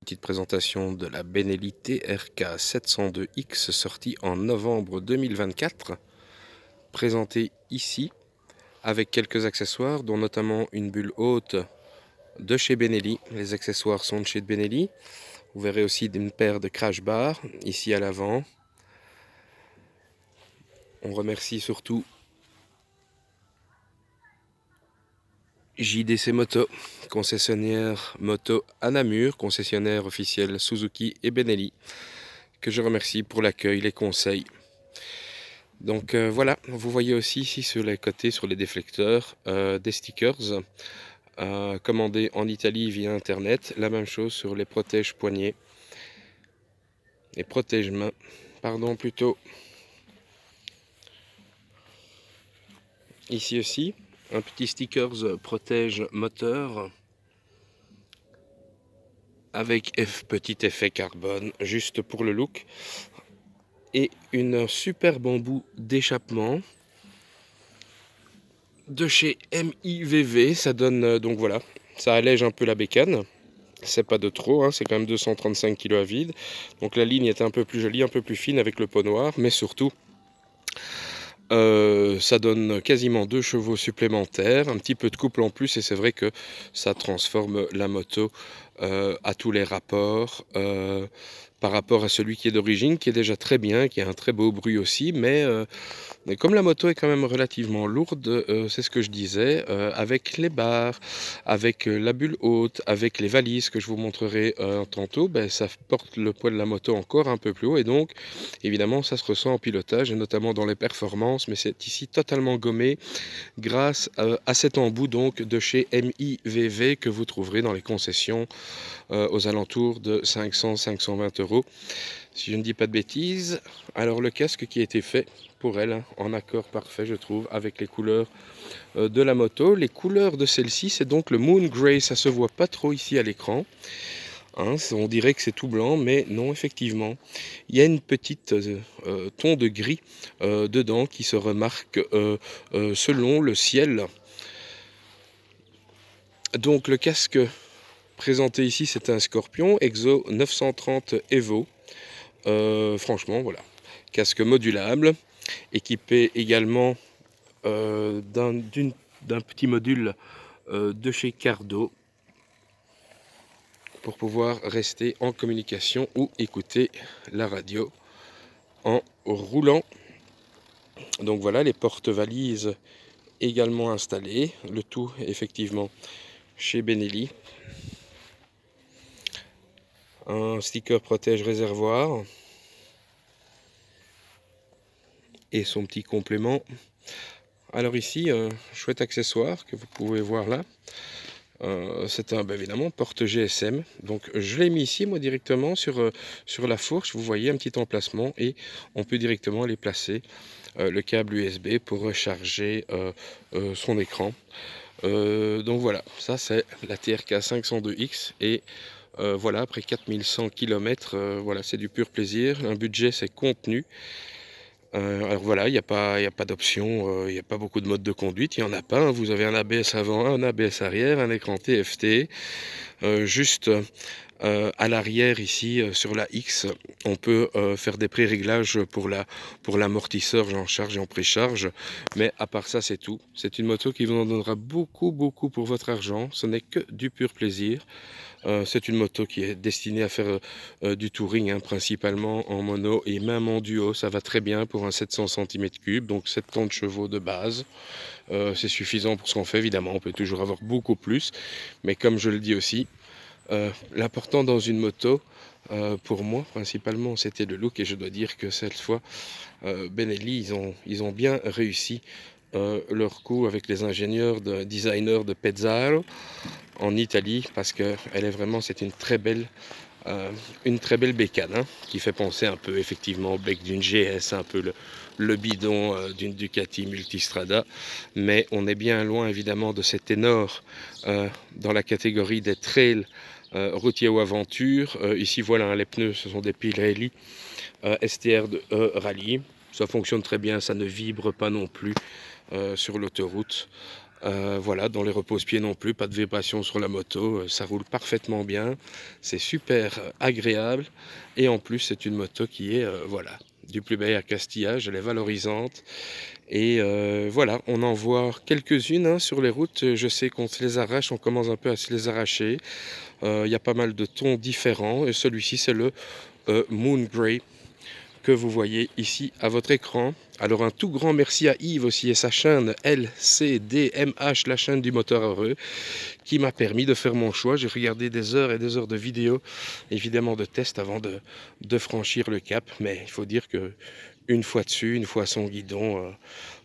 Petite présentation de la Benelli TRK 702X sortie en novembre 2024, présentée ici avec quelques accessoires dont notamment une bulle haute de chez Benelli. Les accessoires sont de chez Benelli. Vous verrez aussi une paire de crash bars ici à l'avant. On remercie surtout JDC Moto, concessionnaire moto à Namur, concessionnaire officiel Suzuki et Benelli, que je remercie pour l'accueil, les conseils. Donc voilà, vous voyez aussi ici sur les côtés, sur les déflecteurs, des stickers commandés en Italie via internet. La même chose sur les protèges poignets, les protèges mains, pardon plutôt. Ici aussi, un petit stickers protège moteur avec petit effet carbone, juste pour le look. Et une super bambou d'échappement de chez MIVV. Ça donne donc voilà, ça allège un peu la bécane. C'est pas de trop, hein, c'est quand même 235 kg à vide. Donc la ligne est un peu plus jolie, un peu plus fine avec le pot noir, mais surtout ça donne quasiment 2 chevaux supplémentaires, un petit peu de couple en plus, et c'est vrai que ça transforme la moto à tous les rapports par rapport à celui qui est d'origine, qui est déjà très bien, qui a un très beau bruit aussi, mais comme la moto est quand même relativement lourde, c'est ce que je disais, avec les barres, avec la bulle haute, avec les valises que je vous montrerai tantôt, ben, ça porte le poids de la moto encore un peu plus haut, et donc évidemment ça se ressent en pilotage et notamment dans les performances, mais c'est ici totalement gommé grâce à cet embout donc de chez MIVV que vous trouverez dans les concessions aux alentours de 500-520 euros. Si je ne dis pas de bêtises, alors le casque qui a été fait pour elle, hein, en accord parfait je trouve avec les couleurs de la moto. Les couleurs de celle-ci, c'est donc le Moon Grey, ça se voit pas trop ici à l'écran. Hein, on dirait que c'est tout blanc, mais non, effectivement, il y a une petite ton de gris dedans qui se remarque selon le ciel. Donc le casque présenté ici, c'est un Scorpion Exo 930 Evo. Franchement, voilà, casque modulable, équipé également d'un petit module de chez Cardo pour pouvoir rester en communication ou écouter la radio en roulant. Donc voilà, les porte-valises également installées, le tout effectivement chez Benelli. Un sticker protège réservoir et son petit complément. Alors ici, chouette accessoire que vous pouvez voir là. C'est un, évidemment, porte GSM. Donc je l'ai mis ici moi directement sur la fourche. Vous voyez un petit emplacement et on peut directement aller placer le câble USB pour recharger son écran. Donc voilà, ça c'est la TRK 502X et voilà, après 4100 km, voilà, c'est du pur plaisir. Un budget c'est contenu. Alors voilà, il n'y a pas d'option, il n'y a pas beaucoup de modes de conduite, il n'y en a pas, hein. Vous avez un ABS avant, un ABS arrière, un écran TFT. Juste à l'arrière ici, sur la X, on peut faire des pré-réglages pour l'amortisseur en charge et en précharge. Mais à part ça, c'est tout. C'est une moto qui vous en donnera beaucoup, beaucoup pour votre argent. Ce n'est que du pur plaisir. C'est une moto qui est destinée à faire du touring, hein, principalement en mono et même en duo. Ça va très bien pour un 700 cm3, donc 70 chevaux de base. C'est suffisant pour ce qu'on fait, évidemment. On peut toujours avoir beaucoup plus. Mais comme je le dis aussi, l'important dans une moto, pour moi principalement, c'était le look. Et je dois dire que cette fois, Benelli, ils ont bien réussi leur coup avec les ingénieurs designers de Pezzaro en Italie, parce que elle est vraiment, c'est une très belle bécane, hein, qui fait penser un peu effectivement au bec d'une GS, un peu le bidon d'une Ducati Multistrada, mais on est bien loin évidemment de cet ténor dans la catégorie des trails routiers ou aventure. Ici voilà, hein, les pneus, ce sont des Pirelli STR de Rallye. Ça fonctionne très bien, ça ne vibre pas non plus sur l'autoroute. Voilà, dans les repose-pieds non plus, pas de vibration sur la moto, ça roule parfaitement bien, c'est super agréable et en plus c'est une moto qui est, voilà, du plus bel accastillage, elle est valorisante et voilà, on en voit quelques-unes, hein, sur les routes, je sais qu'on se les arrache, on commence un peu à se les arracher, il y a pas mal de tons différents et celui-ci c'est le, Moon Grey que vous voyez ici à votre écran. Alors un tout grand merci à Yves aussi et sa chaîne LCDMH, la chaîne du moteur heureux, qui m'a permis de faire mon choix. J'ai regardé des heures et des heures de vidéos, évidemment de tests avant de franchir le cap. Mais il faut dire que une fois dessus, une fois son guidon,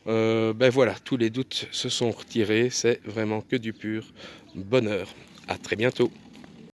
ben voilà, tous les doutes se sont retirés. C'est vraiment que du pur bonheur. À très bientôt.